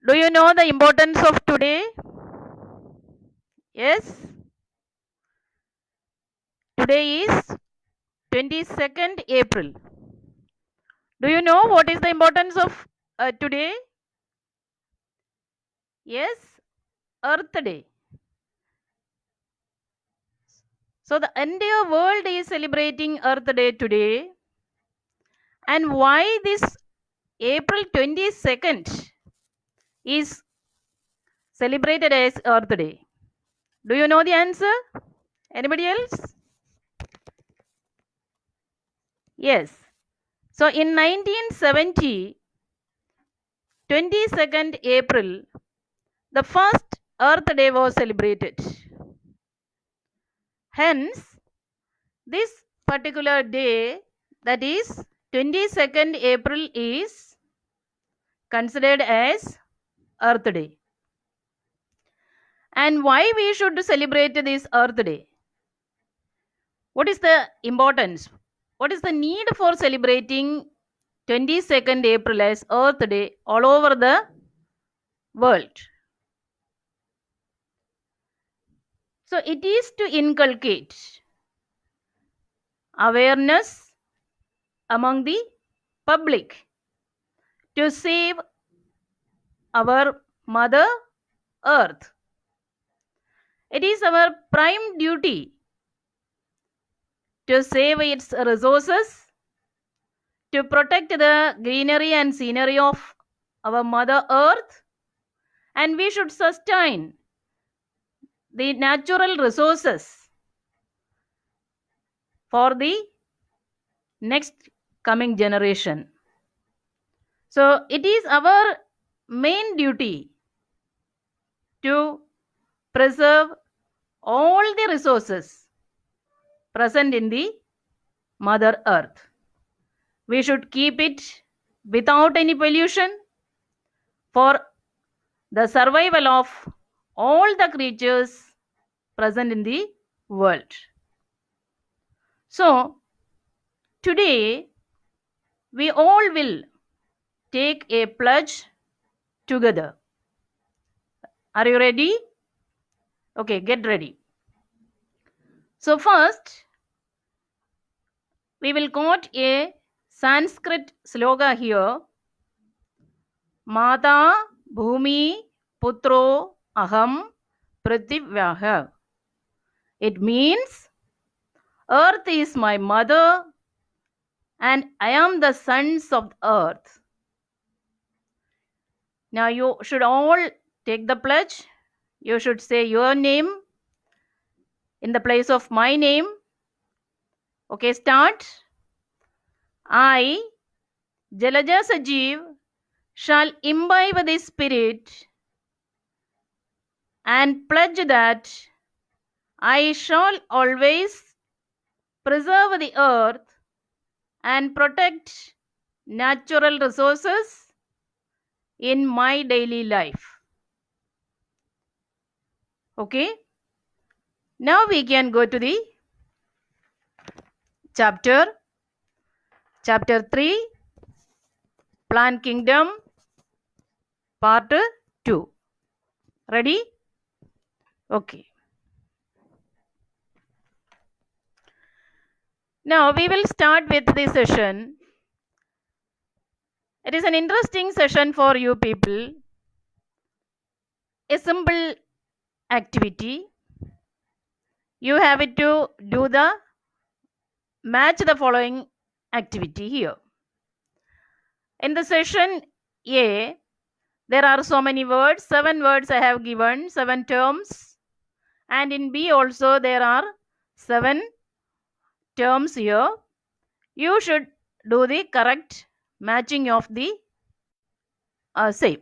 Do you know the importance of today? Yes. Today is 22nd April. Do you know what is the importance of today? Yes, Earth Day. So the entire world is celebrating Earth Day today. And why this April 22nd is celebrated as Earth Day? Do you know the answer? Anybody else? Yes. So in 1970, 22nd April, the first Earth Day was celebrated. Hence, this particular day, that is 22nd April, is considered as Earth Day. And why we should celebrate this Earth Day? What is the importance? What is the need for celebrating 22nd April as Earth Day all over the world? So it is to inculcate awareness among the public to save our Mother Earth. It is our prime duty to save its resources, to protect the greenery and scenery of our Mother Earth, and we should sustain the natural resources for the next coming generation. So it is our main duty to preserve all the resources present in the Mother Earth. We should keep it without any pollution for the survival of all the creatures present in the world. So, today we all will take a pledge together. Are you ready? Okay, get ready. So, first, we will quote a Sanskrit sloga here. Mata Bhumi Putro Aham Prithivyaha. It means Earth is my mother and I am the sons of earth. Now you should all take the pledge. You should say your name in the place of my name. Okay, start. I, Jalaja Sajeev, shall imbibe this spirit and pledge that I shall always preserve the earth and protect natural resources in my daily life. Okay, now we can go to the chapter 3, Plant Kingdom, part 2. Ready? Okay. Now we will start with the session. It is an interesting session for you people. A simple activity. You have to do the match the following activity here. In the session A, there are so many words, 7 words I have given, 7 terms. And in B also there are 7 terms here. You should do the correct matching of the same.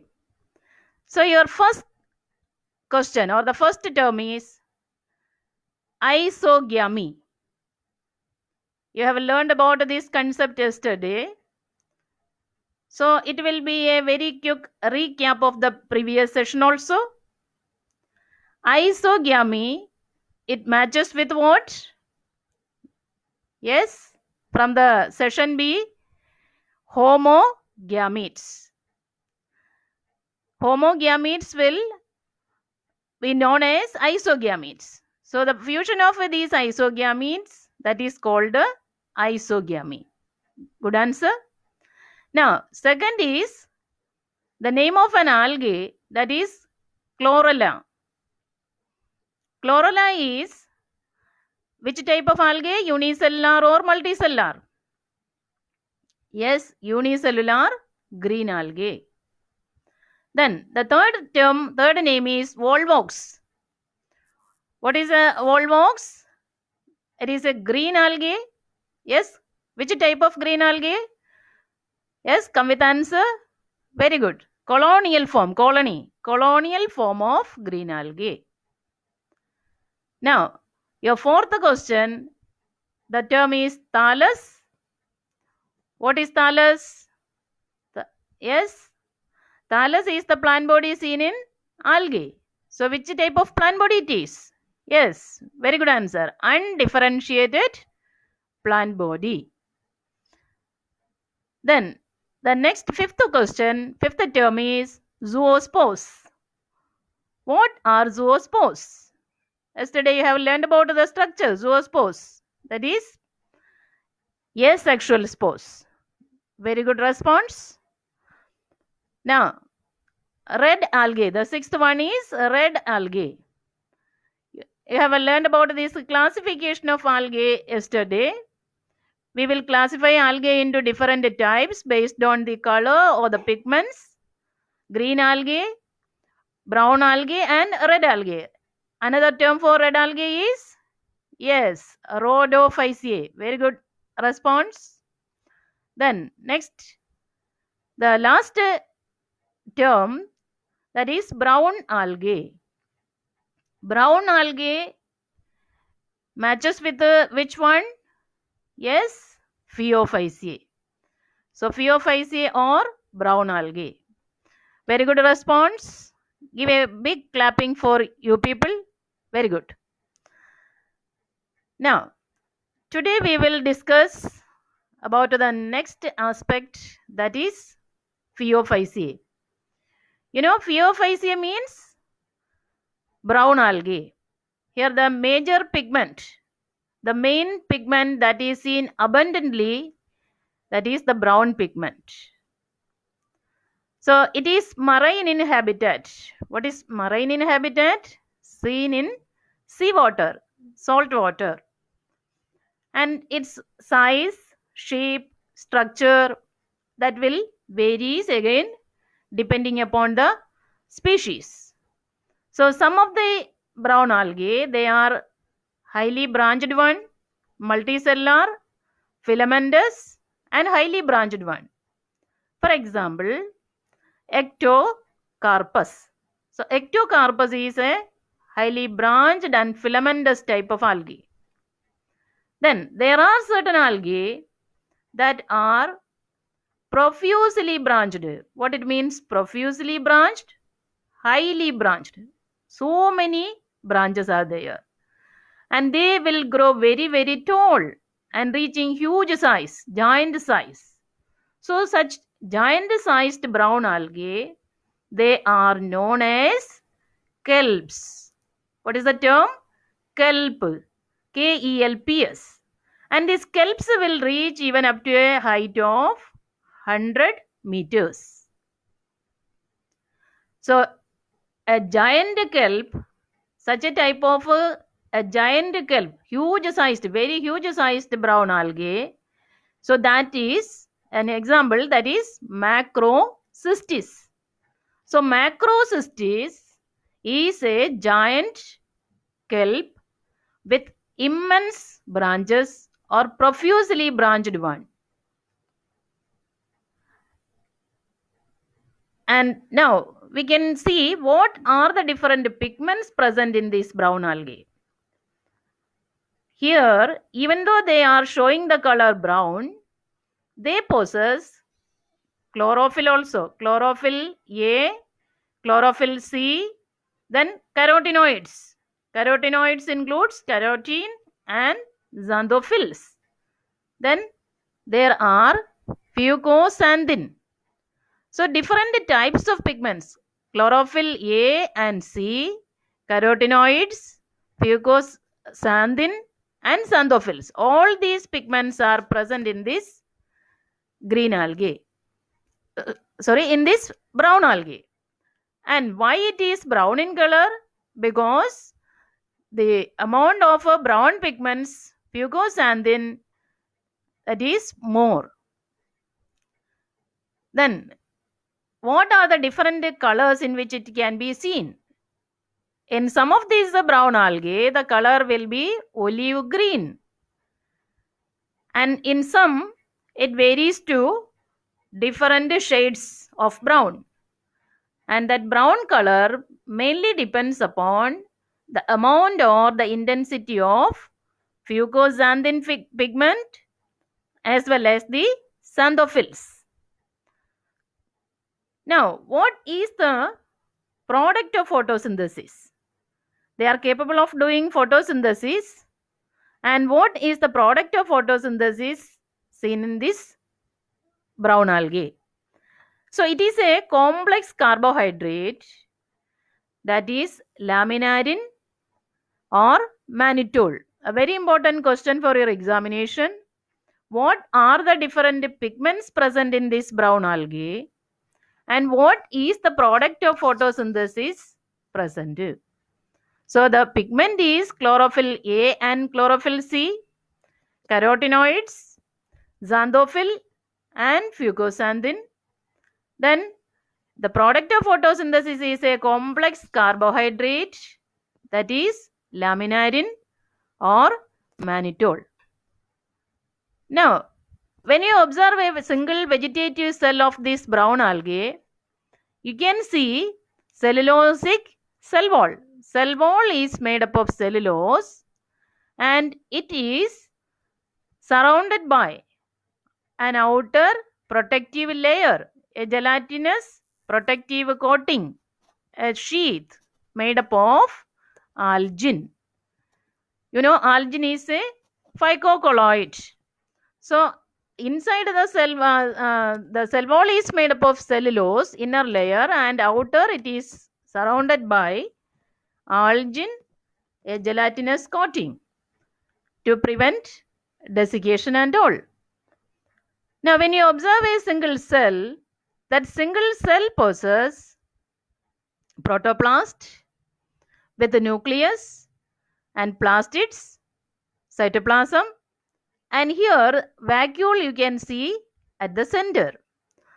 So your first question or the first term is isogamy. You have learned about this concept yesterday. So it will be a very quick recap of the previous session also. Isogamy, it matches with what? Yes, from the session B, homogametes. homogametes will be known as isogametes. So the fusion of these isogametes, that is called isogamy. Good answer. Now, second is the name of an algae, that is chlorella. Chlorella is which type of algae? Unicellular or multicellular? Yes, unicellular green algae. Then the third name is Volvox. What is a Volvox? It is a green algae. Yes. Which type of green algae? Yes, come with answer. Very good. Colonial form of green algae. Now, your fourth question, the term is thallus. What is thallus? Yes, thallus is the plant body seen in algae. So, which type of plant body it is? Yes, very good answer. Undifferentiated plant body. Then, the next fifth term is zoospores. What are zoospores? Yesterday you have learned about the structure, zoospores. That is asexual spores. Very good response. Now, red algae. The sixth one is red algae. You have learned about this classification of algae yesterday. We will classify algae into different types based on the color or the pigments. Green algae, brown algae and red algae. Another term for red algae is, yes, Rhodophyceae. Very good response. Then next, the last term, that is brown algae. Brown algae matches with which one? Yes, Phaeophyceae. So Phaeophyceae or brown algae. Very good response. Give a big clapping for you people. Very good. Now, today we will discuss about the next aspect, that is Phaeophyceae. You know, Phaeophyceae means brown algae. Here the major pigment, the main pigment that is seen abundantly, that is the brown pigment. So it is marine in habitat. What is marine in habitat? Seen in seawater, salt water. And its size, shape, structure, that will varies again depending upon the species. So some of the brown algae, they are highly branched one, multicellular, filamentous and highly branched one. For example, Ectocarpus. So Ectocarpus is a highly branched and filamentous type of algae. Then there are certain algae that are profusely branched. What it means? Profusely branched, highly branched. So many branches are there. And they will grow very, very tall and reaching huge size, giant size. So such giant sized brown algae, they are known as kelps. What is the term? Kelp. Kelps. And these kelps will reach even up to a height of 100 meters. So a giant kelp, such a type of a giant kelp, huge sized, very huge sized brown algae. So that is an example, that is Macrocystis. So Macrocystis is a giant kelp with immense branches or profusely branched one. And now we can see what are the different pigments present in this brown algae. Here, even though they are showing the color brown, they possess chlorophyll also. Chlorophyll A, chlorophyll C, then carotenoids. Carotenoids includes carotene and xanthophylls. Then there are fucoxanthin. So different types of pigments. chlorophyll A and C, carotenoids, fucoxanthin, and xanthophylls. All these pigments are present in this green algae. In this brown algae. And why it is brown in color? Because the amount of brown pigments, fucoxanthin, that is more. Then, what are the different colors in which it can be seen? In some of these brown algae, the color will be olive green. And in some, it varies to different shades of brown. And that brown color mainly depends upon the amount or the intensity of fucoxanthin pigment as well as the xanthophylls. Now, what is the product of photosynthesis? They are capable of doing photosynthesis. And what is the product of photosynthesis seen in this brown algae? So, it is a complex carbohydrate, that is laminarin or mannitol. A very important question for your examination. What are the different pigments present in this brown algae? And what is the product of photosynthesis present? So the pigment is chlorophyll A and chlorophyll C, carotenoids, xanthophyll and fucoxanthin. Then the product of photosynthesis is a complex carbohydrate, that is laminarin or mannitol. Now, when you observe a single vegetative cell of this brown algae, you can see cellulosic cell wall. Cell wall is made up of cellulose and it is surrounded by an outer protective layer, a gelatinous protective coating, a sheath made up of algin. You know, algin is a phycocolloid. So, inside the cell wall is made up of cellulose, inner layer, and outer it is surrounded by algin, a gelatinous coating, to prevent desiccation and all. Now, when you observe a single cell, that single cell possesses protoplast with the nucleus and plastids, cytoplasm, and here vacuole you can see at the center.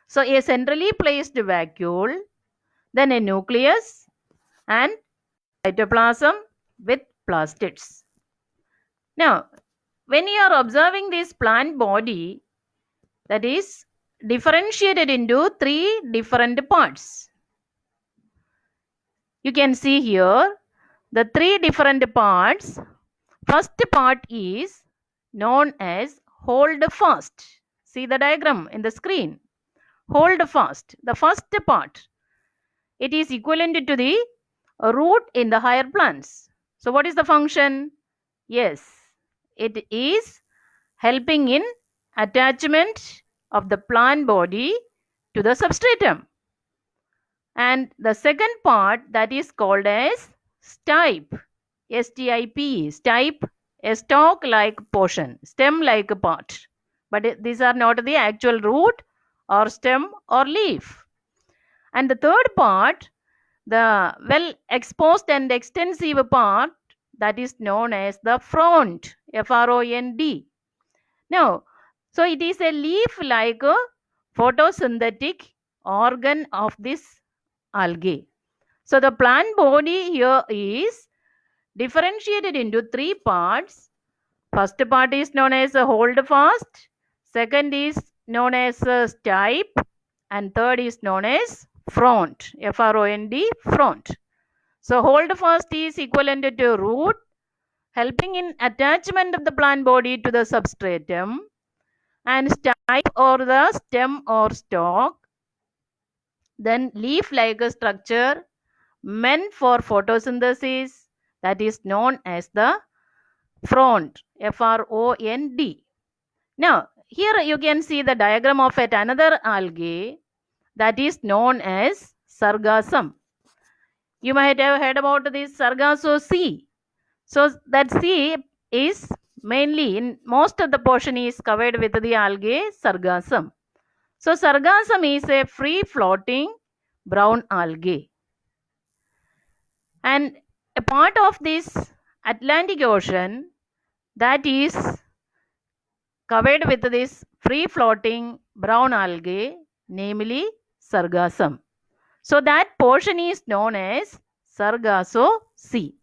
So a centrally placed vacuole, then a nucleus and cytoplasm with plastids. Now, when you are observing this plant body, that is differentiated into three different parts. You can see here the three different parts. First part is known as hold fast. See the diagram in the screen. Hold fast. The first part, it is equivalent to the root in the higher plants. So what is the function? Yes, it is helping in attachment of the plant body to the substratum. And the second part, that is called as stipe. S-T-I-P-E. Stipe, a stalk-like portion, stem-like part. But these are not the actual root or stem or leaf. And the third part, the well exposed and extensive part, that is known as the frond, F-R-O-N-D. Now, so it is a leaf-like photosynthetic organ of this algae. So the plant body here is differentiated into three parts. First part is known as a hold fast, second is known as a stipe, and third is known as frond, F-R-O-N-D, frond. So hold fast is equivalent to root, helping in attachment of the plant body to the substratum, and stipe or the stem or stalk, then leaf-like structure meant for photosynthesis, that is known as the frond, F-R-O-N-D. Now, here you can see the diagram of another algae, that is known as sargassum. You might have heard about this Sargasso Sea. So that sea is mainly in most of the portion is covered with the algae sargassum. So sargassum is a free floating brown algae. And a part of this Atlantic Ocean that is covered with this free floating brown algae, namely sargassum. So that portion is known as Sargasso Sea.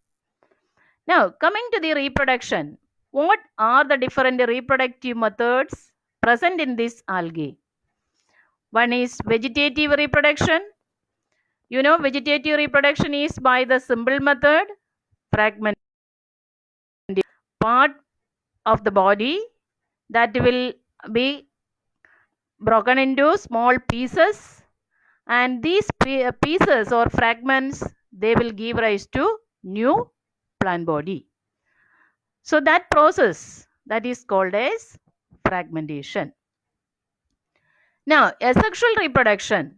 Now, coming to the reproduction, what are the different reproductive methods present in this algae? One is vegetative reproduction. You know, vegetative reproduction is by the simple method, fragment part of the body that will be broken into small pieces, and these pieces or fragments they will give rise to new plant body. So that process that is called as fragmentation. Now, asexual reproduction,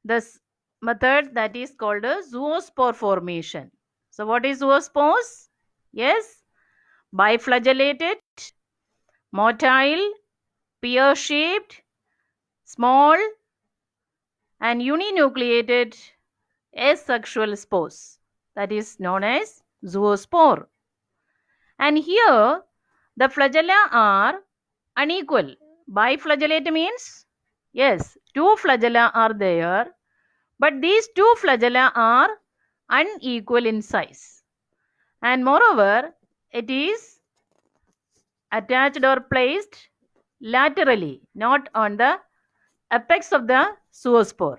this method that is called a zoospore formation. So what is zoospores? Yes, biflagellated, motile, pear-shaped, small and uninucleated asexual spores, that is known as zoospore. And here the flagella are unequal. Biflagellate means, yes, two flagella are there, but these two flagella are unequal in size. And moreover, it is attached or placed laterally, not on the apex of the zoospore.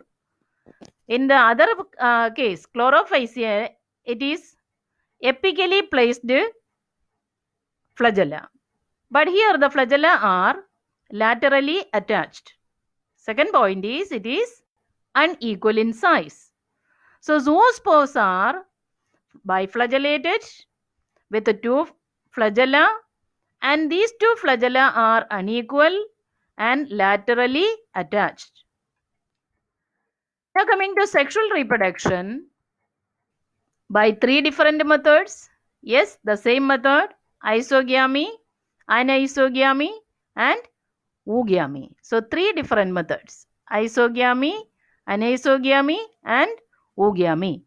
In the other case, Chlorophyceae, it is apically placed flagella. But here the flagella are laterally attached. Second point is it is unequal in size. So zoospores are biflagellated with two flagella, and these two flagella are unequal and laterally attached. Now coming to sexual reproduction by three different methods. Yes, the same method: isogamy, anisogamy, and oogamy. So three different methods: isogamy, anisogamy, and oogamy.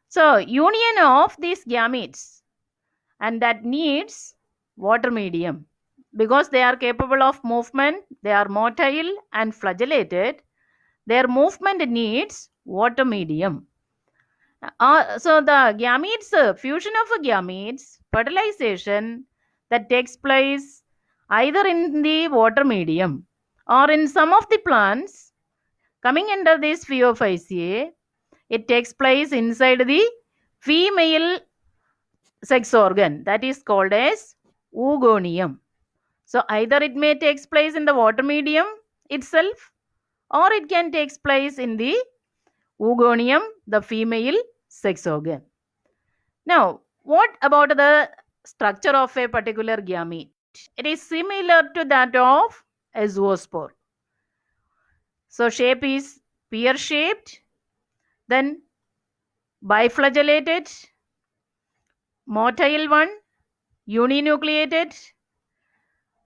So union of these gametes, and that needs water medium because they are capable of movement, they are motile and flagellated. Their movement needs water medium. So the gametes, fusion of gametes, fertilization that takes place either in the water medium or in some of the plants coming under this Phaeophyceae, it takes place inside the female sex organ that is called as oogonium. So either it may takes place in the water medium itself, or it can takes place in the oogonium, the female sex organ. Now, what about the structure of a particular gamete? It is similar to that of a zoospore. So shape is pear shaped, then biflagellated, motile one, uninucleated,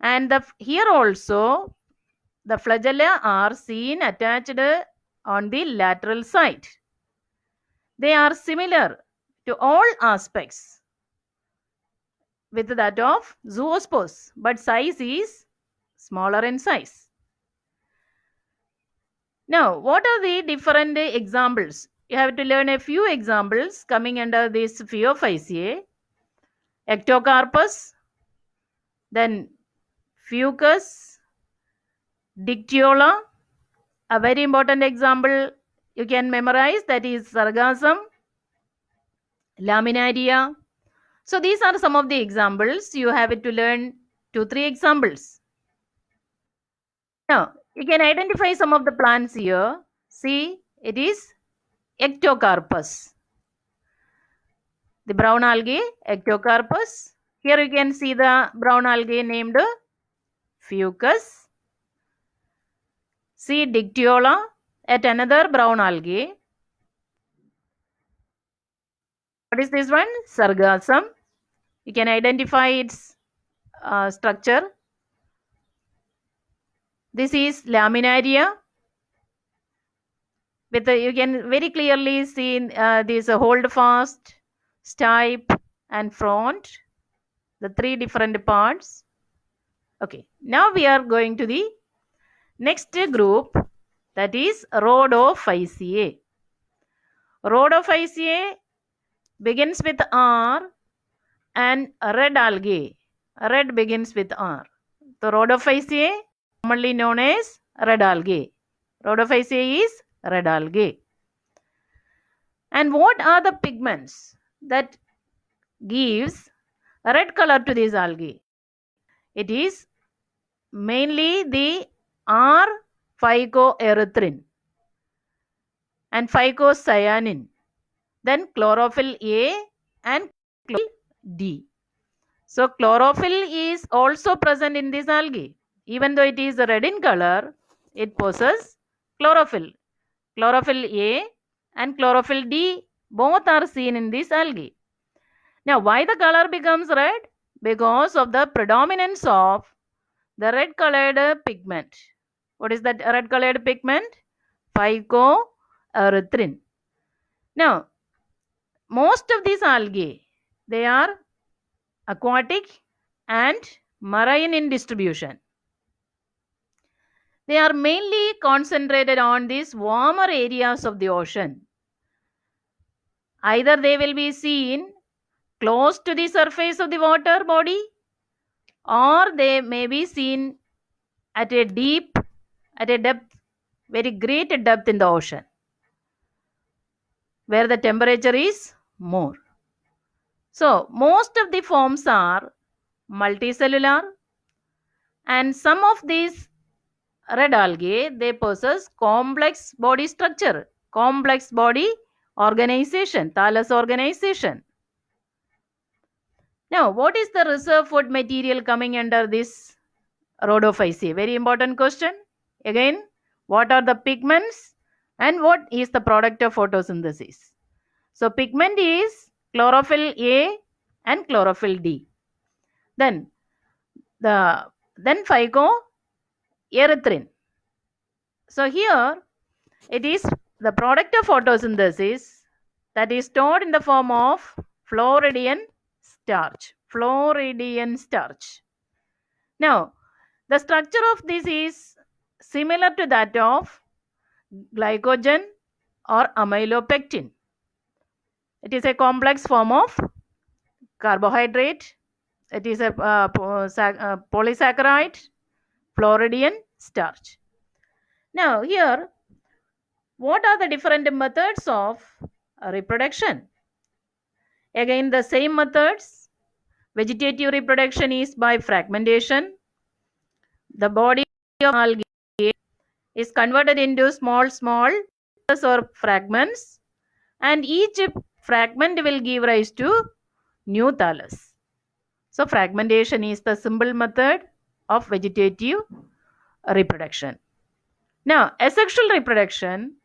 and here also the flagella are seen attached on the lateral side. They are similar to all aspects with that of zoospores, but size is smaller in size. Now, what are the different examples? You have to learn a few examples coming under this Phaeophyceae. Ectocarpus, then Fucus, Dictyola. A very important example you can memorize, that is Sargassum, Laminaria. So these are some of the examples. You have to learn 2-3 examples. Now, you can identify some of the plants here. See, it is Ectocarpus. The brown algae, Ectocarpus. Here you can see the brown algae named Fucus. See Dictyola, at another brown algae. What is this one? Sargassum. You can identify its structure. This is laminaria. You can very clearly see this hold fast, stipe, and front, the three different parts. Okay, now we are going to the next group, that is Rhodophyceae. Rhodophyceae begins with R and red algae. Red begins with R. The Rhodophyceae, commonly known as red algae. Rhodophyceae is red algae. And what are the pigments that gives a red color to these algae? It is mainly the R-phycoerythrin and phycocyanin, then chlorophyll A and chlorophyll D. So chlorophyll is also present in this algae. Even though it is red in color, it possesses chlorophyll. Chlorophyll A and chlorophyll D both are seen in this algae. Now, why the color becomes red? Because of the predominance of the red colored pigment. What is that red colored pigment? Phycoerythrin. Now, most of these algae, they are aquatic and marine in distribution. They are mainly concentrated on these warmer areas of the ocean. Either they will be seen close to the surface of the water body, or they may be seen at a depth, very great depth in the ocean, where the temperature is more. So, most of the forms are multicellular, and some of these red algae, they possess complex body structure, complex body organization, thallus organization. Now, what is the reserve food material coming under this Rhodophyceae? Very important question. Again, what are the pigments and what is the product of photosynthesis? So, pigment is chlorophyll A and chlorophyll D. Then phycoerythrin. So, here it is the product of photosynthesis that is stored in the form of Floridian starch. Floridian starch. Now, the structure of this is similar to that of glycogen or amylopectin. It is a complex form of carbohydrate. It is a polysaccharide, Floridian starch. Now, here, what are the different methods of reproduction? Again, the same methods. Vegetative reproduction is by fragmentation. The body of algae is converted into small or fragments, and each fragment will give rise to new thallus. So, fragmentation is the simple method of vegetative reproduction. Now, asexual reproduction,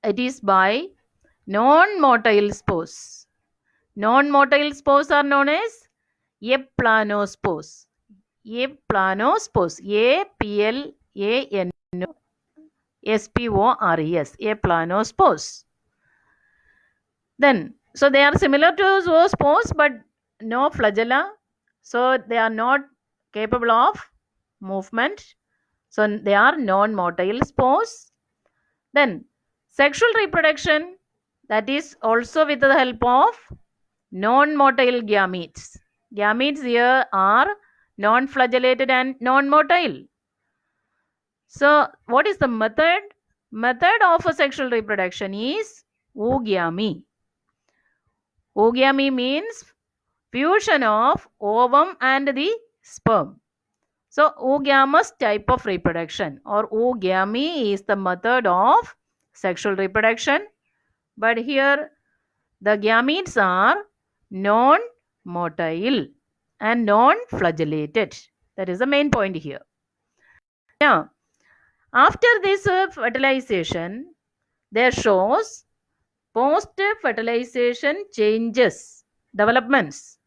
it is by non-motile spores. Non-motile spores are known as aplanospores. Aplanospores. A-P-L-A-N-O-S-P-O-R-E-S. Aplanospores. Then, so they are similar to zoospores but no flagella. So they are not capable of movement. So they are non-motile spores. Then sexual reproduction, that is also with the help of non-motile gametes. Gametes here are non-flagellated and non-motile. So what is the method? Method of a sexual reproduction is oogamy. Oogamy means fusion of ovum and the sperm. So oogamous type of reproduction or oogamy is the method of sexual reproduction. But here the gametes are non-motile and non-flagellated. That is the main point here. Now, after this fertilization, there shows post-fertilization changes, developments.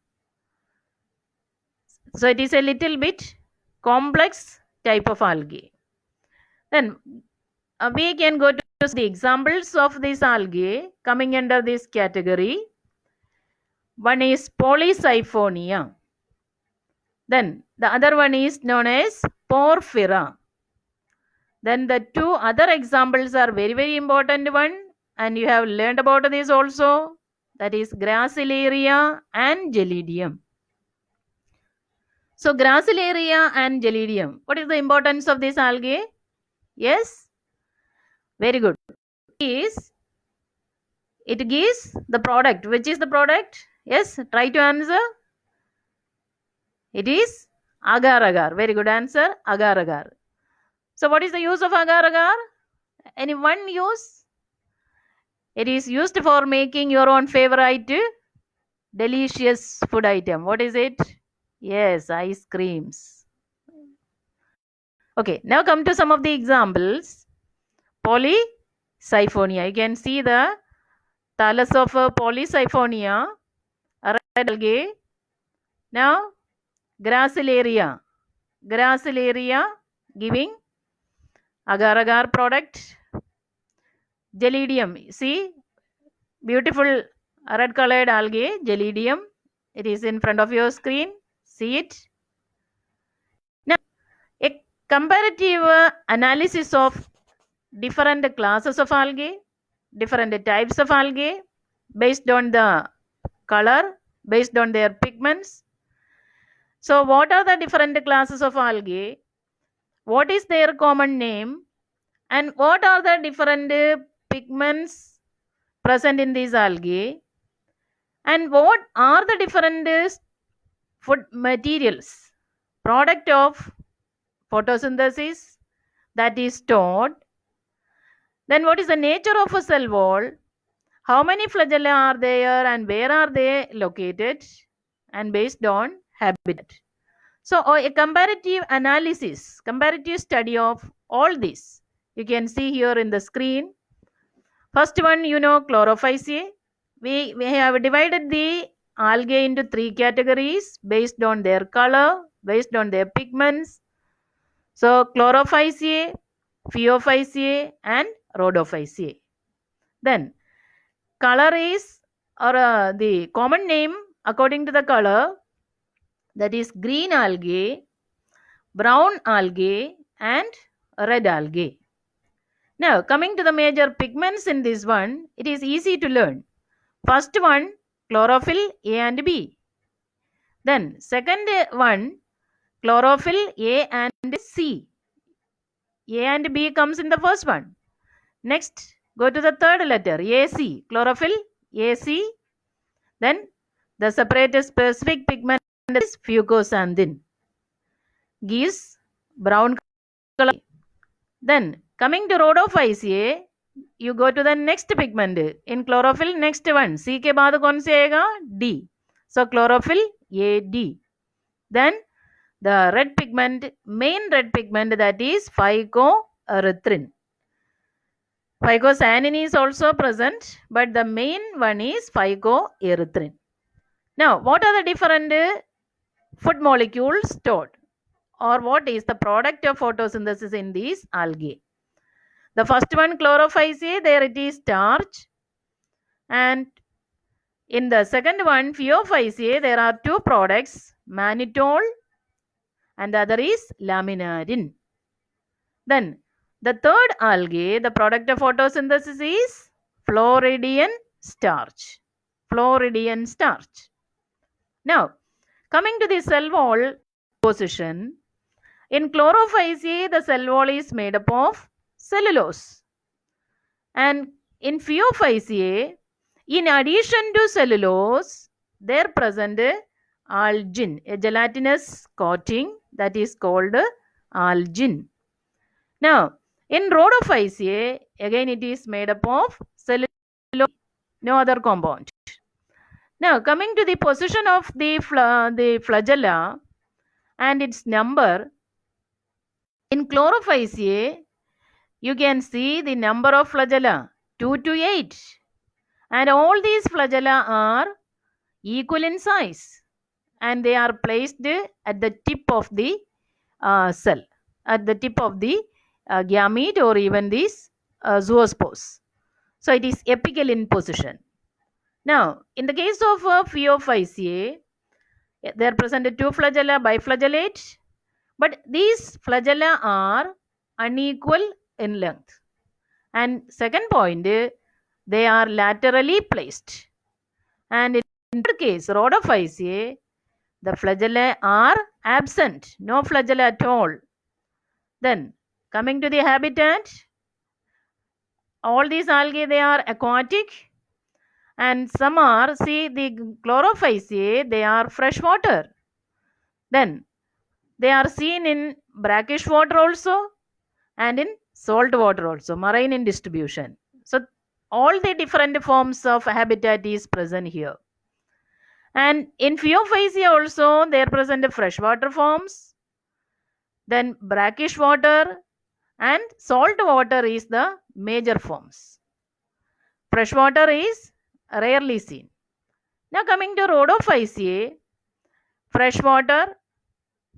So it is a little bit complex type of algae. Then we can go to the examples of these algae coming under this category. One is Polysiphonia. Then the other one is known as Porphyra. Then the two other examples are very, very important one, and you have learned about this also. That is Gracilaria and Gelidium. So Gracilaria and Gelidium. What is the importance of this algae? Yes? Very good. It gives the product. Which is the product? Yes, try to answer. It is agar-agar. Very good answer. Agar-agar. So what is the use of agar-agar? Any one use? It is used for making your own favorite delicious food item. What is it? Yes, ice creams. Okay, now come to some of the examples. Polysiphonia. You can see the thallus of Polysiphonia, a red algae. Now, Gracilaria. Gracilaria giving agar-agar product. Gelidium. See, beautiful red colored algae, Gelidium. It is in front of your screen. See it. Now, a comparative analysis of different classes of algae, different types of algae based on the color, based on their pigments. So what are the different classes of algae? What is their common name? And what are the different pigments present in these algae? And what are the different food materials, product of photosynthesis that is stored? Then what is the nature of a cell wall? How many flagella are there and where are they located? And based on habitat. So a comparative analysis, comparative study of all this, you can see here in the screen. First one, Chlorophyceae. We have divided the algae into three categories based on their color, based on their pigments. So Chlorophyceae, Phaeophyceae and Rhodophyceae. Then color is, or the common name according to the color, that is green algae, brown algae and red algae. Now coming to the major pigments in this one, it is easy to learn. First one, chlorophyll A and B. Then second one, chlorophyll A and C. A and B comes in the first one. Next, go to the third letter, AC, chlorophyll AC. Then the separate specific pigment is fucosanthin, gives brown color. Then coming to Rhodophyceae, you go to the next pigment in chlorophyll. Next one, C के बाद कौन से आएगा? D. So chlorophyll AD. Then the red pigment, main red pigment, that is phycoerythrin. Phycocyanin is also present, but the main one is phycoerythrin. Now, what are the different food molecules stored, or what is the product of photosynthesis in these algae? The first one, Chlorophyceae, there it is starch. And in the second one, Phaeophyceae, there are two products, mannitol and the other is laminarin. Then the third algae, the product of photosynthesis is Floridian starch. Floridian starch. Now, coming to the cell wall position, in Chlorophyceae, the cell wall is made up of cellulose. And in Phaeophyceae, in addition to cellulose, there present algin, a gelatinous coating that is called algin. Now, in Rhodophyceae, again it is made up of cellulose, no other compound. Now, coming to the position of the flagella and its number, in Chlorophyceae, you can see the number of flagella, 2 to 8. And all these flagella are equal in size, and they are placed at the tip of the cell, at the tip of the gamete or even these zoospores. So it is apical in position. Now, in the case of Phaeophyceae, there are present two flagella, biflagellate, but these flagella are unequal in length. And second point, they are laterally placed. And in third case, Rhodophyceae, the flagella are absent, no flagella at all. Then, coming to the habitat, all these algae, they are aquatic, and some are, see, the Chlorophyceae, they are freshwater. Then they are seen in brackish water also and in salt water also, marine in distribution. So all the different forms of habitat is present here. And in Phaeophyceae also there are present freshwater forms, then brackish water, and salt water is the major forms. Freshwater is rarely seen. Now coming to Rhodophyceae, freshwater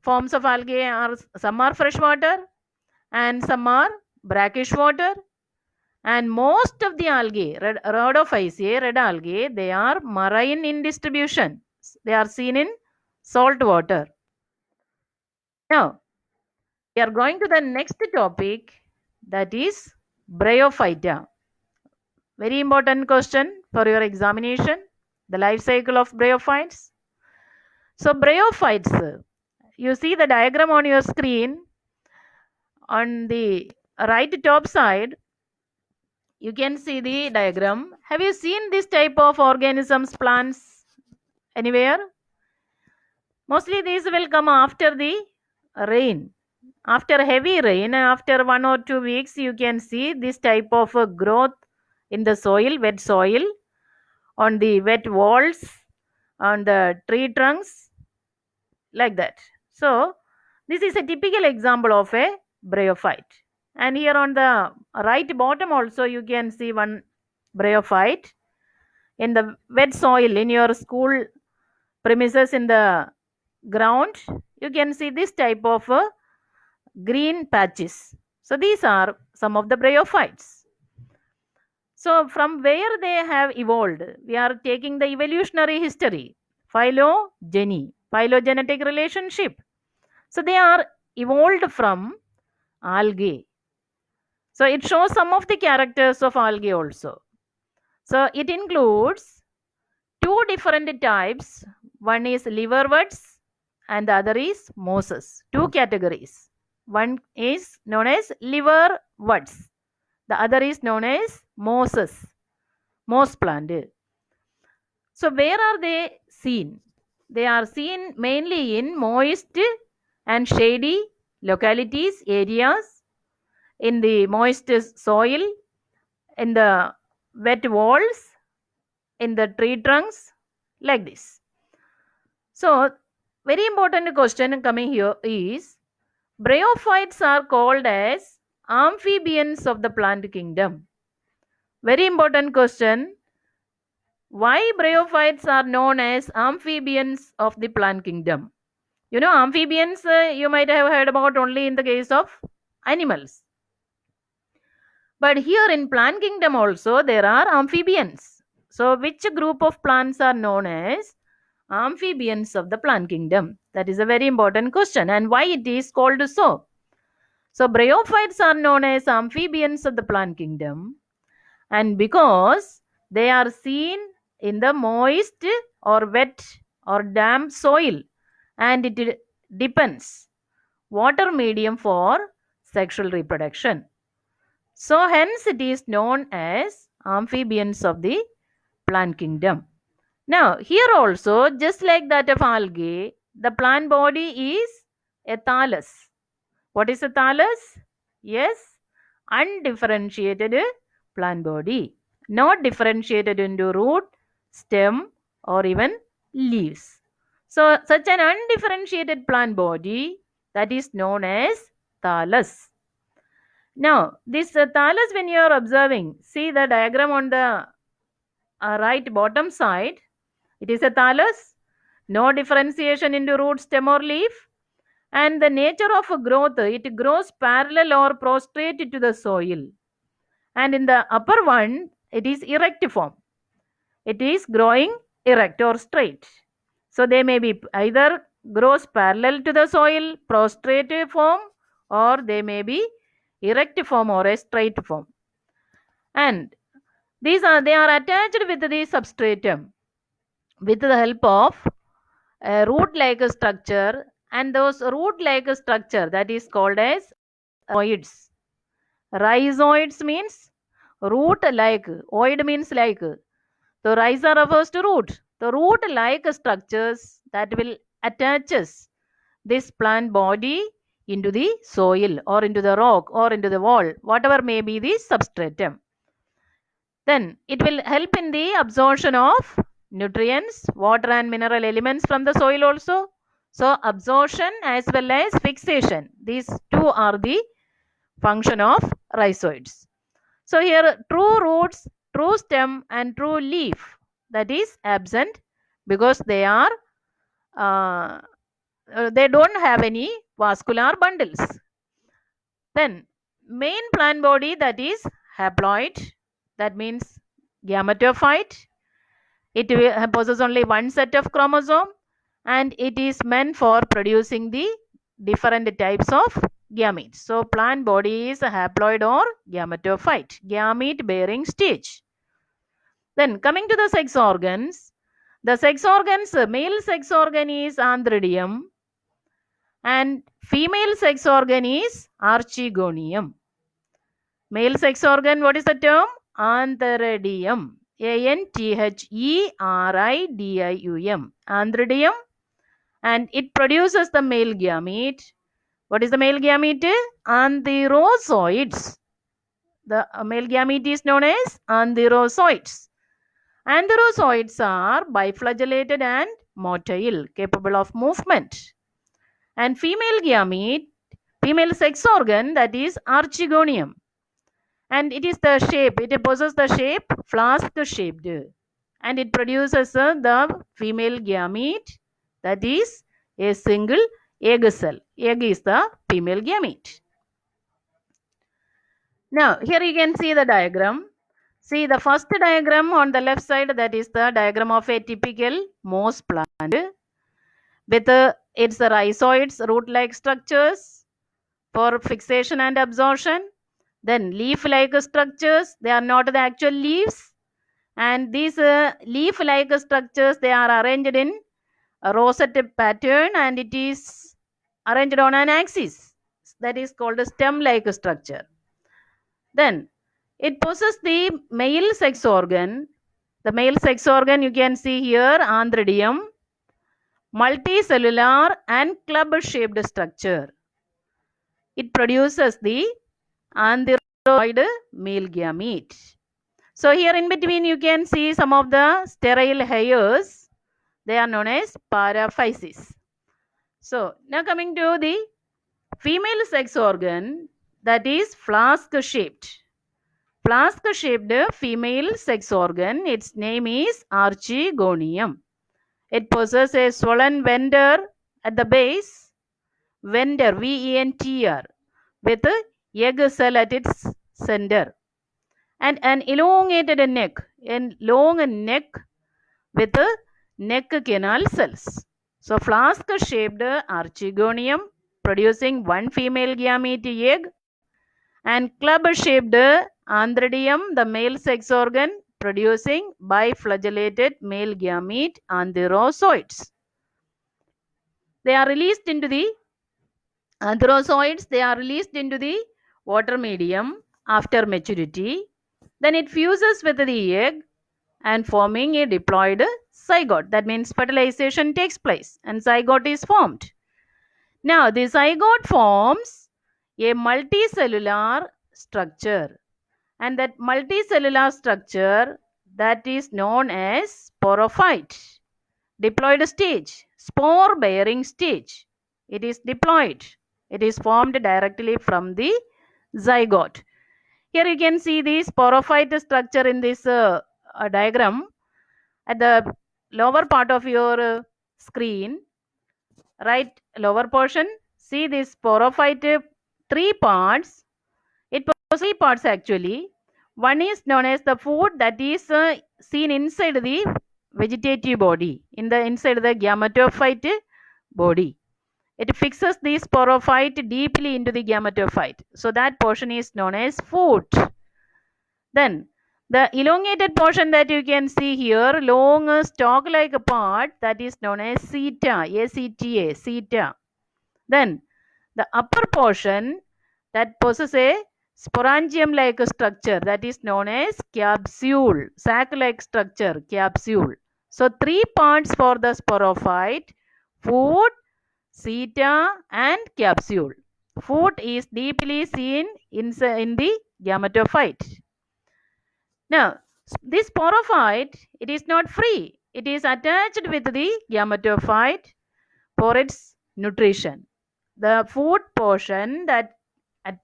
forms of algae are, some are freshwater and some are brackish water, and most of the algae, Rhodophyceae, red algae, they are marine in distribution. They are seen in salt water. Now we are going to the next topic, that is Bryophyta. Very important question for your examination, the life cycle of bryophytes. So bryophytes, you see the diagram on your screen. On the right top side, you can see the diagram. Have you seen this type of organisms, plants anywhere? Mostly these will come after the rain. After heavy rain, after 1 or 2 weeks, you can see this type of growth in the soil, wet soil, on the wet walls, on the tree trunks, like that. So this is a typical example of a bryophyte. And here on the right bottom also you can see one bryophyte in the wet soil in your school premises, in the ground. You can see this type of green patches. So these are some of the bryophytes. So from where they have evolved, we are taking the evolutionary history, phylogeny, phylogenetic relationship. So they are evolved from algae. So it shows some of the characters of algae also. So it includes two different types. One is liverworts and the other is mosses. Two categories. One is known as liverworts. The other is known as mosses. Moss plant. So where are they seen? They are seen mainly in moist and shady localities, areas, in the moist soil, in the wet walls, in the tree trunks, like this. So very important question coming here is, bryophytes are called as amphibians of the plant kingdom. Very important question. Why bryophytes are known as amphibians of the plant kingdom? You know, amphibians you might have heard about only in the case of animals. But here in plant kingdom also there are amphibians. So which group of plants are known as amphibians of the plant kingdom? That is a very important question, and why it is called so. So bryophytes are known as amphibians of the plant kingdom, and because they are seen in the moist or wet or damp soil, and it depends water medium for sexual reproduction. So hence it is known as amphibians of the plant kingdom. Now here also, just like that of algae, the plant body is a thallus. What is a thallus? Yes, undifferentiated plant body, not differentiated into root, stem, or even leaves. So such an undifferentiated plant body, that is known as thallus. Now this thallus, when you are observing, see the diagram on the right bottom side, it is a thallus, no differentiation into root, stem or leaf. And the nature of growth, it grows parallel or prostrate to the soil. And in the upper one, it is erectiform. It is growing erect or straight. So they may be either grows parallel to the soil, prostrate form, or they may be erectiform or a straight form. And they are attached with the substratum with the help of a root-like structure, and those root-like structure that is called as rhizoids. Rhizoids means root-like. Oid means like. The rhiza refers to root. The root-like structures that will attaches this plant body into the soil or into the rock or into the wall, whatever may be the substratum. Then it will help in the absorption of nutrients, water and mineral elements from the soil also. So absorption as well as fixation. These two are the function of rhizoids. So here true roots, true stem and true leaf, that is absent because they are they don't have any vascular bundles. Then main plant body, that is haploid, that means gametophyte. It possesses only one set of chromosome and it is meant for producing the different types of gametes. So plant body is a haploid or gametophyte, gamete bearing stage. Then coming to the sex organs, the sex organs, male sex organ is andridium and female sex organ is archegonium. Male sex organ, what is the term? Antheridium. Antheridium. Antheridium. And it produces the male gamete. What is the male gamete? Antherozoids. The male gamete is known as antherozoids. Antherozoids are biflagellated and motile, capable of movement. And female gamete, female sex organ, that is archegonium. And it is the shape, it possesses the shape flask shaped. And it produces the female gamete, that is a single egg cell. Egg is the female gamete. Now, here you can see the diagram. See the first diagram on the left side, that is the diagram of a typical moss plant with its rhizoids, root-like structures for fixation and absorption. Then leaf-like structures, they are not the actual leaves. And these leaf-like structures, they are arranged in a rosette pattern and it is arranged on an axis. That is called a stem-like structure. Then it possesses the male sex organ. The male sex organ you can see here, antheridium, multicellular and club-shaped structure. It produces the antherozoid male gamete. So here in between you can see some of the sterile hairs. They are known as paraphysis. So now coming to the female sex organ, that is flask shaped. Flask shaped female sex organ, its name is archegonium. It possesses a swollen venter at the base, venter, V-E-N-T-R, with egg cell at its center. And an elongated neck, a long neck with neck canal cells. So flask shaped archegonium producing one female gamete egg, and club shaped antheridium, the male sex organ, producing biflagellated male gamete antherozoids. They are released into the antherozoids, they are released into the water medium after maturity. Then it fuses with the egg and forming a diploid zygote. That means fertilization takes place and zygote is formed. Now the zygote forms a multicellular structure, and that multicellular structure, that is known as sporophyte. Diploid stage, spore bearing stage. It is diploid. It is formed directly from the zygote. Here you can see the sporophyte structure in this diagram. at the lower part of your screen, right lower portion, see this sporophyte, three parts. It possesses three parts actually. One is known as the food that is seen inside the vegetative body, in the inside the gametophyte body. It fixes the sporophyte deeply into the gametophyte. So that portion is known as food. Then the elongated portion that you can see here, long stalk-like part, that is known as seta, A-C-T-A, seta. Then the upper portion that possesses a sporangium-like structure, that is known as capsule, sac-like structure, capsule. So three parts for the sporophyte: food, seta, and capsule. Food is deeply seen in the gametophyte. Now, this sporophyte, it is not free. It is attached with the gametophyte for its nutrition. The food portion that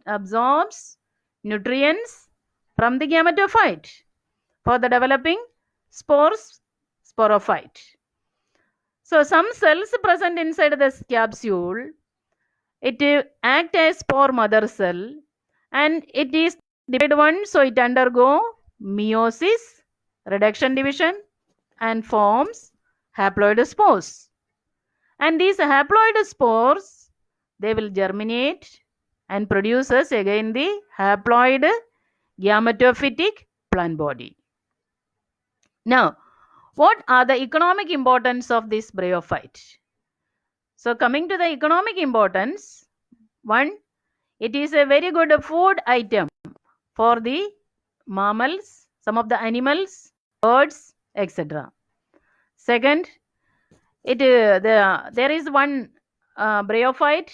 absorbs nutrients from the gametophyte for the developing spores, sporophyte. So some cells present inside this capsule, it act as spore mother cell, and it is divided one, so it undergo meiosis, reduction division, and forms haploid spores. And these haploid spores, they will germinate and produces again the haploid gametophytic plant body. Now, what are the economic importance of this bryophyte? So coming to the economic importance, one, it is a very good food item for the mammals, some of the animals, birds, etc. Second, there is one bryophyte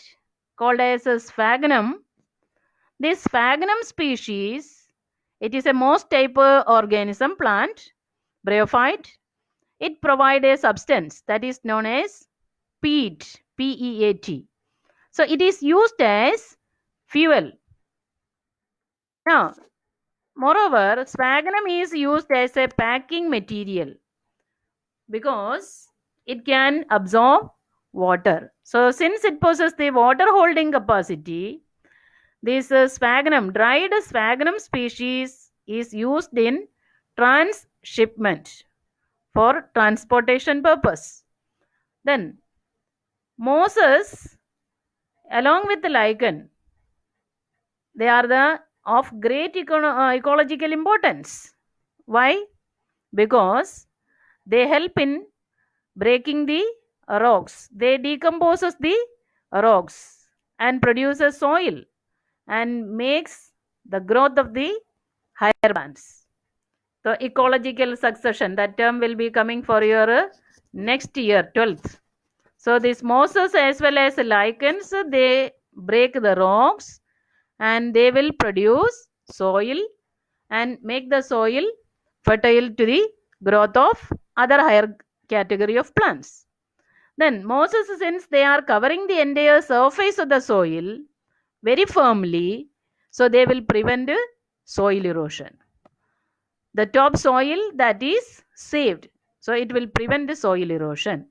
called as a sphagnum. This sphagnum species, it is a moss type organism plant, bryophyte. It provides a substance that is known as peat, P-E-A-T. So it is used as fuel. Now, moreover, sphagnum is used as a packing material because it can absorb water. So since it possesses the water holding capacity, this sphagnum, dried sphagnum species is used in transshipment for transportation purpose. Then mosses along with the lichen, they are the of great ecological importance. Why? Because they help in breaking the rocks. They decomposes the rocks and produces soil and makes the growth of the higher plants. So ecological succession, that term will be coming for your next year, 12th. So these mosses as well as lichens, they break the rocks and they will produce soil and make the soil fertile to the growth of other higher category of plants. Then mosses, since they are covering the entire surface of the soil very firmly, so they will prevent soil erosion. The top soil that is saved, so it will prevent the soil erosion.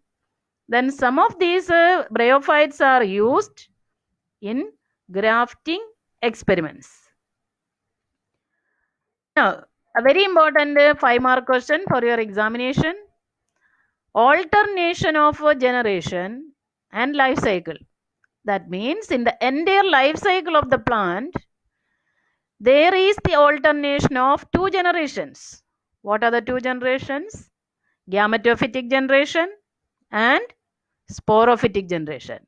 Then some of these bryophytes are used in grafting experiments. Now, a very important 5-mark question for your examination. Alternation of a generation and life cycle. That means in the entire life cycle of the plant, there is the alternation of two generations. What are the two generations? Gametophytic generation and sporophytic generation.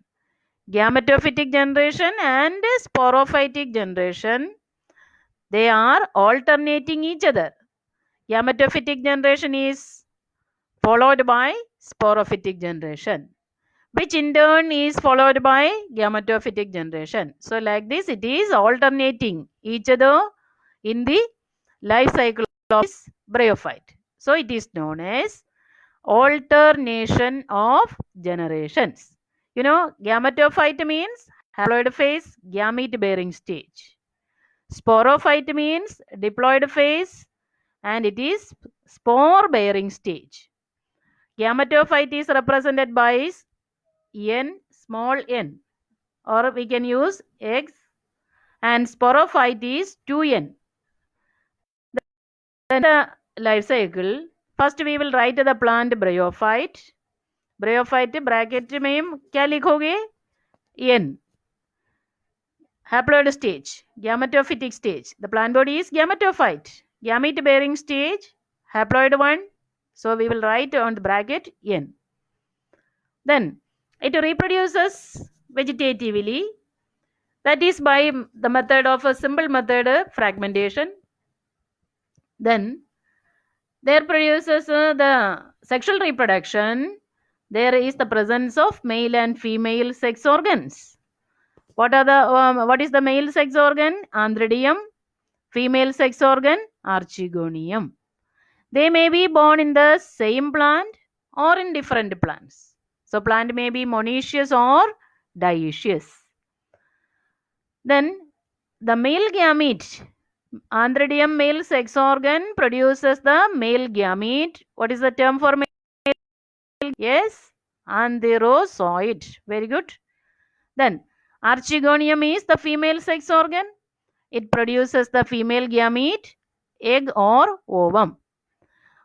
Gametophytic generation and sporophytic generation, they are alternating each other. Gametophytic generation is followed by sporophytic generation, which in turn is followed by gametophytic generation. So like this, it is alternating each other in the life cycle of this bryophyte. So it is known as alternation of generations. You know, gametophyte means haploid phase, gamete bearing stage. Sporophyte means diploid phase and it is spore bearing stage. Gametophyte is represented by n, small n, or we can use x, and sporophyte is 2n. Then the life cycle, first we will write the plant bryophyte. Bryophyte bracket में क्या लिखोगे? n. Haploid stage, gametophytic stage. The plant body is gametophyte. Gamete bearing stage, haploid one. So we will write on the bracket n. Then it reproduces vegetatively. That is by the method of a simple method fragmentation. Then there produces the sexual reproduction. There is the presence of male and female sex organs. What is the male sex organ? Andridium. Female sex organ? Archegonium. They may be born in the same plant or in different plants. So plant may be monoecious or dioecious. Then the male gamete, Andridium male sex organ produces the male gamete. What is the term for male? Yes, antherozoid. Very good. Then Archegonium is the female sex organ. It produces the female gamete, egg or ovum.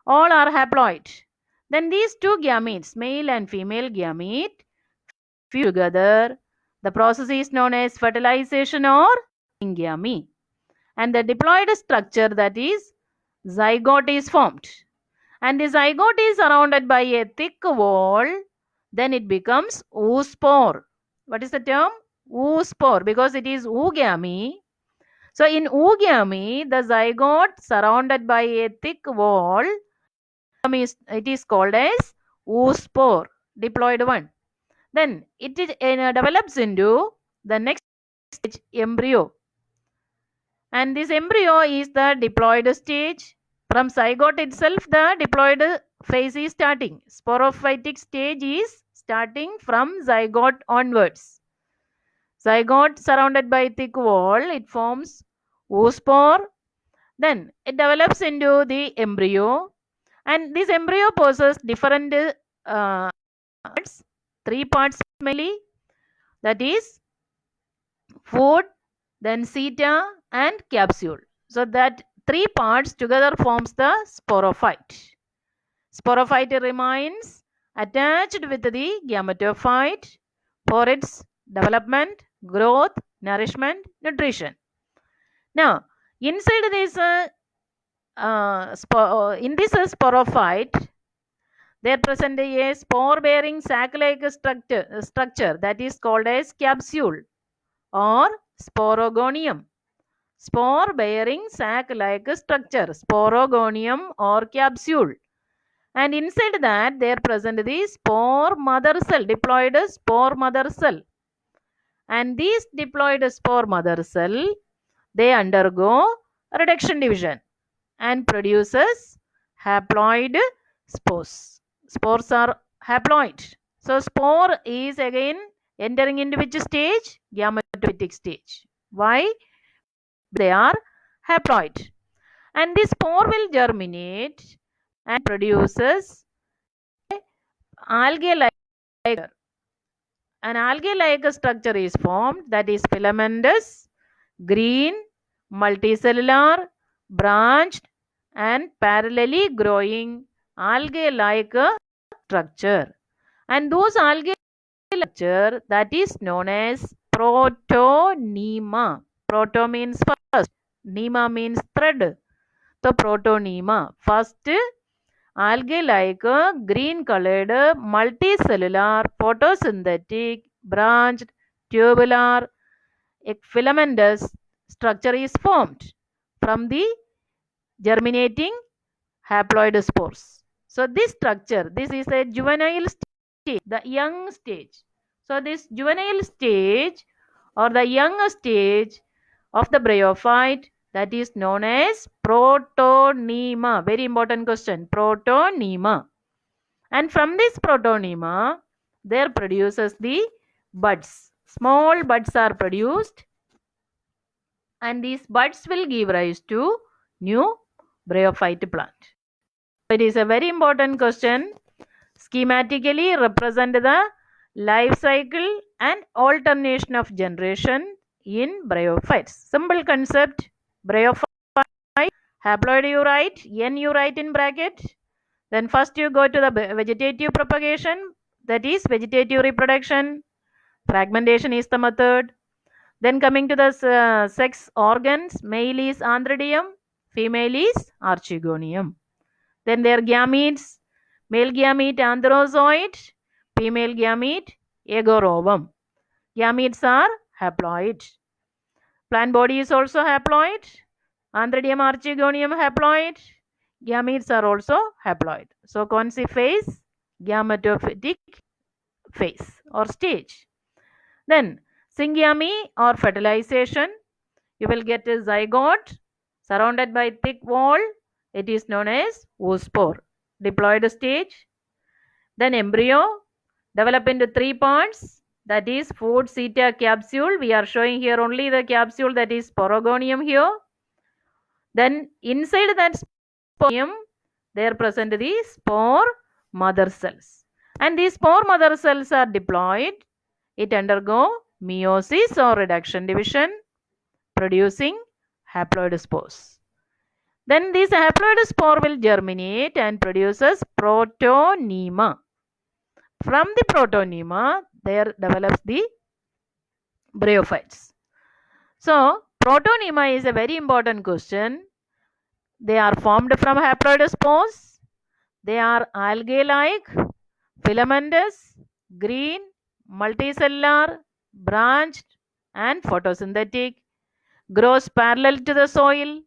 All are haploid. Then these two gametes, male and female gamete, fuse together. The process is known as fertilization or gamete. And the diploid structure, that is zygote, is formed. And the zygote is surrounded by a thick wall. Then it becomes oospore. What is the term? Oospore, because it is oogamy. So in oogamy, the zygote surrounded by a thick wall, it is called as oospore, diploid one. Then it develops into the next stage, embryo. And this embryo is the diploid stage. From zygote itself, the diploid phase is starting. Sporophytic stage is starting from zygote onwards. Zygote surrounded by thick wall, it forms oospore. Then it develops into the embryo. And this embryo possesses different parts, 3 parts mainly. That is food, then seta and capsule. So that 3 parts together forms the sporophyte. Sporophyte remains attached with the gametophyte for its development, growth, nourishment, nutrition. Now, inside this in this sporophyte, there present a spore-bearing sac-like structure that is called as capsule or sporogonium. Spore-bearing sac-like structure, sporogonium or capsule. And inside that, there present the spore mother cell, diploid spore mother cell. And these diploid spore mother cell, they undergo reduction division and produces haploid spores. Spores are haploid. So spore is again entering into which stage? Gametophytic stage. Why? They are haploid. And this spore will germinate and produces algae-like. An algae-like structure is formed, that is filamentous, green, multicellular, branched and parallelly growing algae-like structure. And those algae structure, that is known as protonema. Proto means first, nema means thread. So protonema, first algae-like green colored multicellular photosynthetic branched tubular filamentous structure is formed from the germinating haploid spores. So this structure, this is a juvenile stage, the young stage. So this juvenile stage or the young stage of the bryophyte, that is known as protonema. Very important question, protonema. And from this protonema, there produces the buds. Small buds are produced and these buds will give rise to new bryophyte plant. It is a very important question. schematically represent the life cycle and alternation of generation in bryophytes. Simple concept, bryophyte, haploid you write, N you write in bracket. Then first you go to the vegetative propagation, that is vegetative reproduction. Fragmentation is the method. Then coming to the sex organs, male is Antheridium, female is Archegonium. Then their gametes, male gamete antherozoid, female gamete agorovum. Gametes are haploid. Plant body is also haploid. Antheridium archegonium haploid. Gametes are also haploid. So Concy phase, gametophytic phase or stage. Then syngamy or fertilization, you will get a zygote surrounded by thick wall. It is known as oospore. Diploid stage. Then embryo develop into 3 parts, that is food seta capsule. We are showing here only the capsule, that is sporogonium here. Then inside that sporogonium there present the spore mother cells, and these spore mother cells are diploid. It undergo meiosis or reduction division, producing haploid spores. Then this haploid spore will germinate and produces protonema. From the protonema, there develops the bryophytes. So, protonema is a very important question. They are formed from haploid spores. They are algae-like, filamentous, green, multicellular, branched, and photosynthetic. Grows parallel to the soil.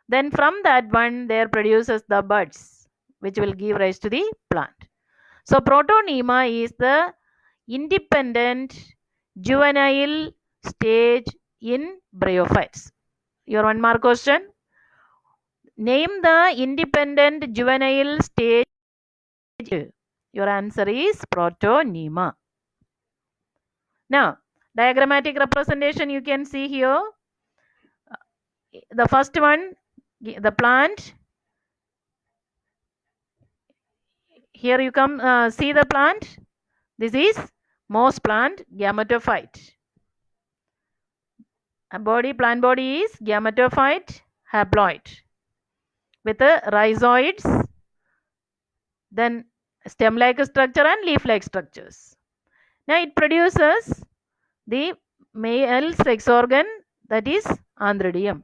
Then from that one, there produces the buds, which will give rise to the plant. So protonema is the independent juvenile stage in bryophytes. Your one mark question. Name the independent juvenile stage. Your answer is protonema. Now, diagrammatic representation you can see here. The first one, the plant. Here you come see the plant. This is moss plant, gametophyte. Plant body is gametophyte, haploid with rhizoids, then stem-like structure and leaf-like structures. Now it produces the male sex organ, that is Antheridium.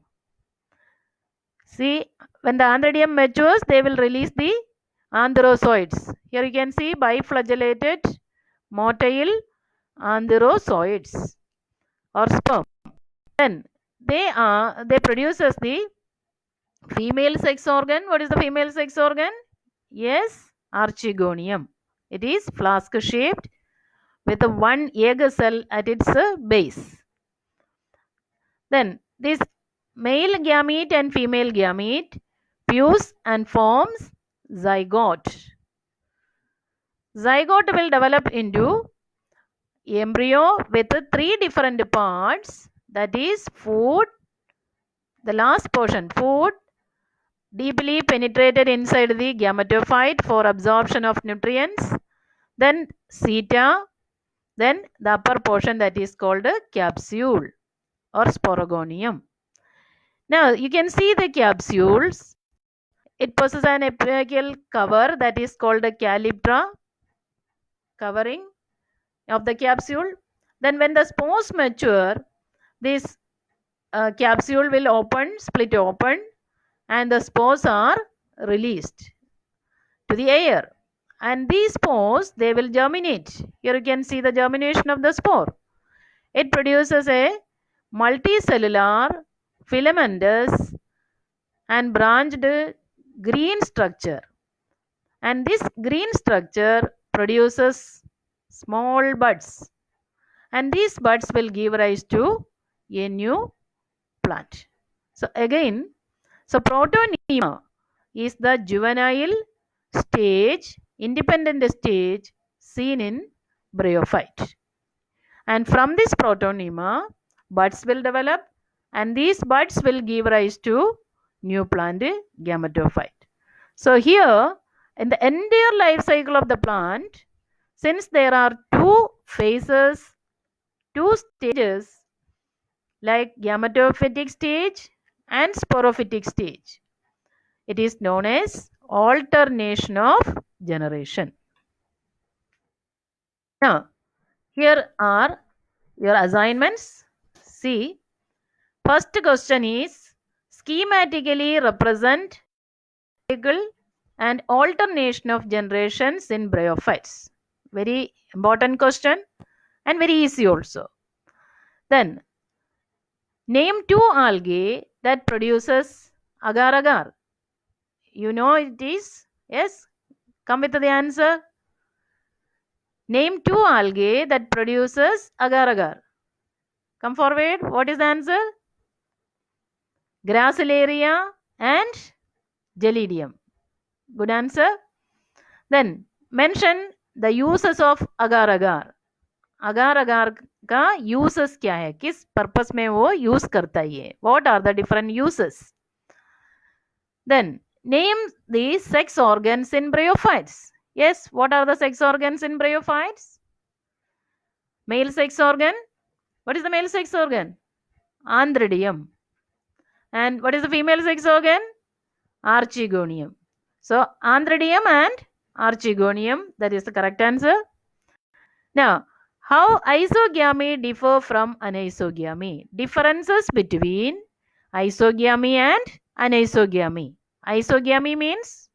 See, when the Antheridium matures, they will release the antherozoids. Here you can see biflagellated motile antherozoids or sperm. Then they produces the female sex organ. What is the female sex organ? Yes, Archegonium. It is flask shaped with one egg cell at its base. Then this male gamete and female gamete fuse and forms zygote. Zygote will develop into embryo with 3 different parts, that is food, the last portion, food, deeply penetrated inside the gametophyte for absorption of nutrients, then seta, then the upper portion that is called a capsule or sporogonium. Now you can see the capsules. It possesses an apical cover that is called a calyptra, covering of the capsule. Then when the spores mature, this capsule will split open, and the spores are released to the air. And these spores, they will germinate. Here you can see the germination of the spore. It produces a multicellular, filamentous, and branched green structure. And this green structure produces small buds. And these buds will give rise to a new plant. So again, so protonema is the juvenile stage, independent stage seen in bryophyte. And from this protonema, buds will develop, and these buds will give rise to new plant gametophyte. So here In the entire life cycle of the plant, since there are two phases, two stages like gametophytic stage and sporophytic stage, it is known as alternation of generation. Now, here are your assignments. See, first question is schematically represent cycle and alternation of generations in bryophytes. Very important question and very easy also. Then, name two algae that produces agar-agar. You know it is? Yes? Come with the answer. Name two algae that produces agar-agar. Come forward. What is the answer? Gracilaria and Gelidium. Good answer. Then mention the uses of agar-agar. agar-agar का uses क्या है, किस purpose में वो use करता है ये, what are the different uses. Then name the sex organs in bryophytes. Yes, what are the sex organs in bryophytes? Male sex organ. What is the male sex organ? Antheridium. And what is the female sex organ? Archegonium. So Antheridium and Archegonium, that is the correct answer. Now, how isogamy differ from anisogamy? Differences between isogamy and anisogamy. Isogamy means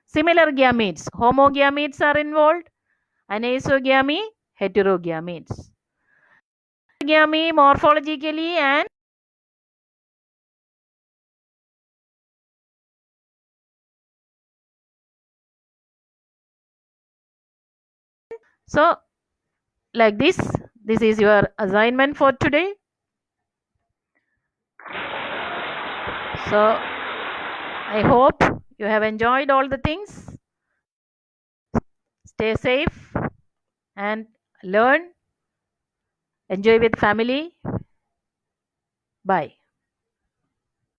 similar gametes. Homogametes are involved. Anisogamy, heterogametes. Isogamy morphologically and so like this is your assignment for today. So I hope you have enjoyed all the things. Stay safe and learn. Enjoy with family. Bye.